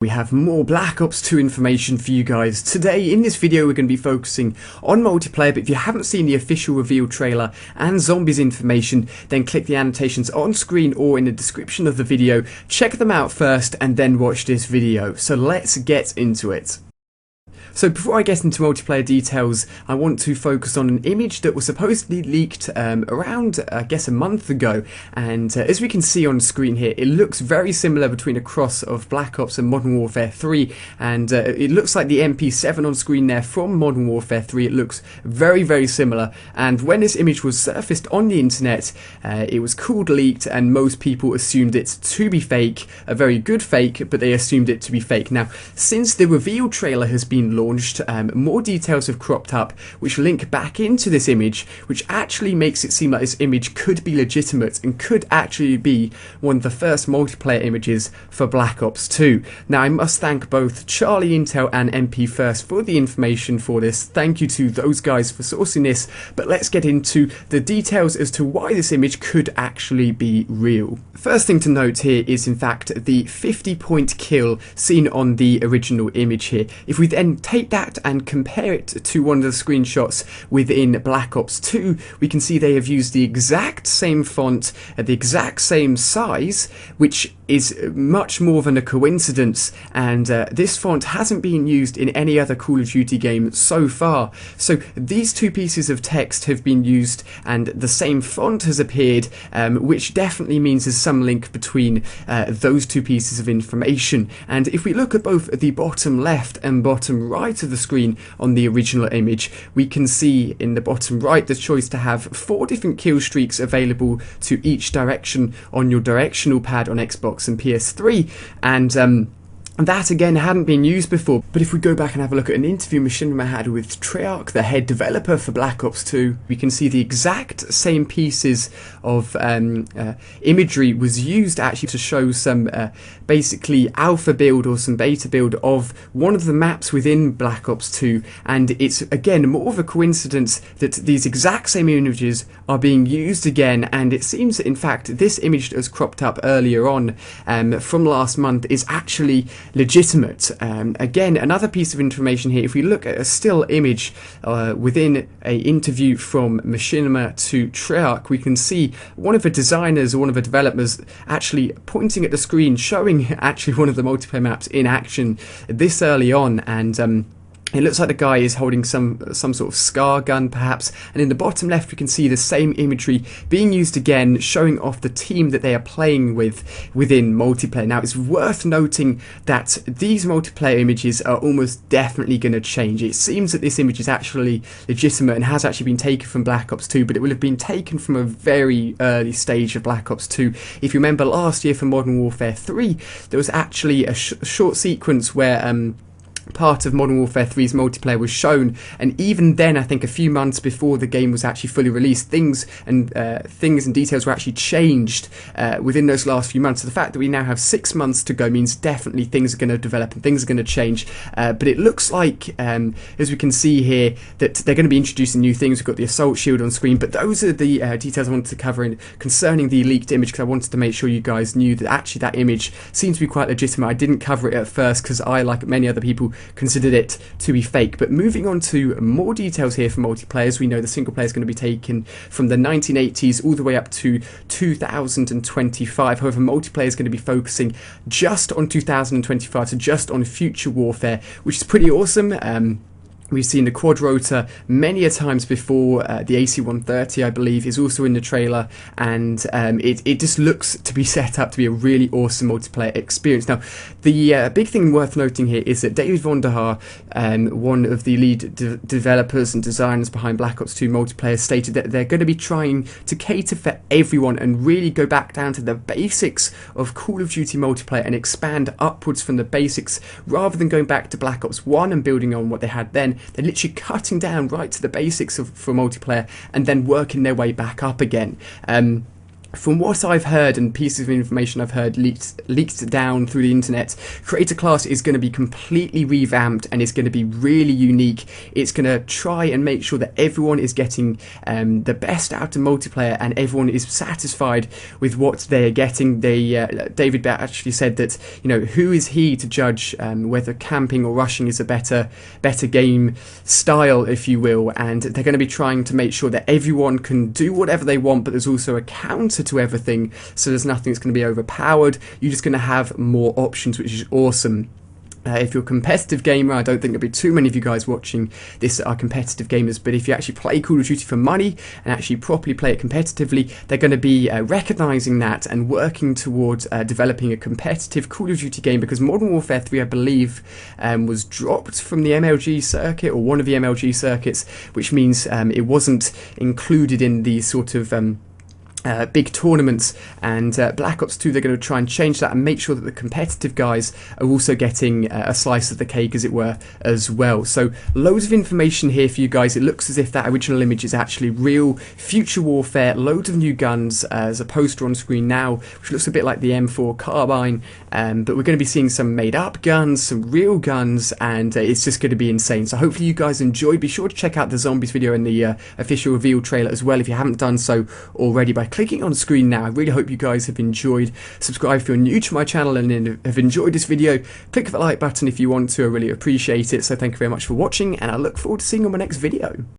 We have more Black Ops 2 information for you guys. Today, in this video, we're going to be focusing on multiplayer, but if you haven't seen the official reveal trailer and zombies information, then click the annotations on screen or in the description of the video. Check them out first and then watch this video. So let's get into it. So before I get into multiplayer details, I want to focus on an image that was supposedly leaked around, I guess, a month ago. And as we can see on screen here, it looks very similar between a cross of Black Ops and Modern Warfare 3. And it looks like the MP7 on screen there from Modern Warfare 3. It looks very, very similar. And when this image was surfaced on the internet, it was called leaked, and most people assumed it to be fake. A very good fake, but they assumed it to be fake. Now, since the reveal trailer has been launched, more details have cropped up which link back into this image, which actually makes it seem like this image could be legitimate and could actually be one of the first multiplayer images for Black Ops 2. Now, I must thank both Charlie Intel and MP First for the information for this. Thank you to those guys for sourcing this, but let's get into the details as to why this image could actually be real. First thing to note here is in fact the 50-point kill seen on the original image here. If we then take that and compare it to one of the screenshots within Black Ops 2, we can see they have used the exact same font at the exact same size, which is much more than a coincidence, and this font hasn't been used in any other Call of Duty game so far. So these two pieces of text have been used and the same font has appeared, which definitely means there's some link between those two pieces of information. And if we look at both the bottom left and bottom right of the screen on the original image, we can see in the bottom right the choice to have 4 different kill streaks available to each direction on your directional pad on Xbox and PS3, and that again hadn't been used before. But if we go back and have a look at an interview Machinima had with Treyarch, the head developer for Black Ops 2, we can see the exact same pieces of imagery was used actually to show some basically alpha build or some beta build of one of the maps within Black Ops 2, and it's again more of a coincidence that these exact same images are being used again. And it seems that in fact this image that was cropped up earlier on from last month is actually legitimate. Again, another piece of information here, if we look at a still image within a interview from Machinima to Treyarch, we can see one of the designers or one of the developers actually pointing at the screen, showing actually one of the multiplayer maps in action this early on, and it looks like the guy is holding some sort of SCAR gun perhaps, and in the bottom left we can see the same imagery being used again, showing off the team that they are playing with within multiplayer. Now, it's worth noting that these multiplayer images are almost definitely going to change. It seems that this image is actually legitimate and has actually been taken from Black Ops 2, but it will have been taken from a very early stage of Black Ops 2. If you remember last year for Modern Warfare 3, there was actually a short sequence where part of Modern Warfare 3's multiplayer was shown, and even then, I think a few months before the game was actually fully released, things and details were actually changed within those last few months. So the fact that we now have 6 months to go means definitely things are going to develop and things are going to change, but it looks like, as we can see here, that they're going to be introducing new things. We've got the assault shield on screen, but those are the details I wanted to cover concerning the leaked image, because I wanted to make sure you guys knew that actually that image seems to be quite legitimate. I didn't cover it at first because I, like many other people, considered it to be fake. But moving on to more details here for multiplayers, we know the single player is going to be taken from the 1980s all the way up to 2025. However, multiplayer is going to be focusing just on 2025, so just on future warfare, which is pretty awesome. We've seen the quadrotor many a times before. The AC-130, I believe, is also in the trailer, and it just looks to be set up to be a really awesome multiplayer experience. Now, the big thing worth noting here is that David Vonderhaar, one of the lead developers and designers behind Black Ops 2 multiplayer, stated that they're going to be trying to cater for everyone and really go back down to the basics of Call of Duty multiplayer and expand upwards from the basics, rather than going back to Black Ops 1 and building on what they had then. They're literally cutting down right to the basics for multiplayer and then working their way back up again. from what I've heard and pieces of information I've heard leaked down through the internet, Creator Class is going to be completely revamped and it's going to be really unique. It's going to try and make sure that everyone is getting the best out of multiplayer and everyone is satisfied with what they're getting. David Bat actually said that, who is he to judge whether camping or rushing is a better game style, if you will, and they're going to be trying to make sure that everyone can do whatever they want, but there's also a counter to everything, so there's nothing that's going to be overpowered. You're just going to have more options, which is awesome. If you're a competitive gamer, I don't think there'll be too many of you guys watching this that are competitive gamers, but if you actually play Call of Duty for money and actually properly play it competitively, they're going to be recognising that and working towards developing a competitive Call of Duty game, because Modern Warfare 3, I believe, was dropped from the MLG circuit, or one of the MLG circuits, which means it wasn't included in the sort of big tournaments, and Black Ops 2, they're going to try and change that and make sure that the competitive guys are also getting a slice of the cake, as it were, as well. So loads of information here for you guys. It looks as if that original image is actually real. Future Warfare, loads of new guns. There's a poster on screen now which looks a bit like the M4 carbine, but we're going to be seeing some made up guns, some real guns, and it's just going to be insane. So hopefully you guys enjoyed. Be sure to check out the Zombies video and the official reveal trailer as well if you haven't done so already by clicking on screen now. I really hope you guys have enjoyed. Subscribe if you're new to my channel and have enjoyed this video. Click the like button if you want to. I really appreciate it. So thank you very much for watching, and I look forward to seeing you on my next video.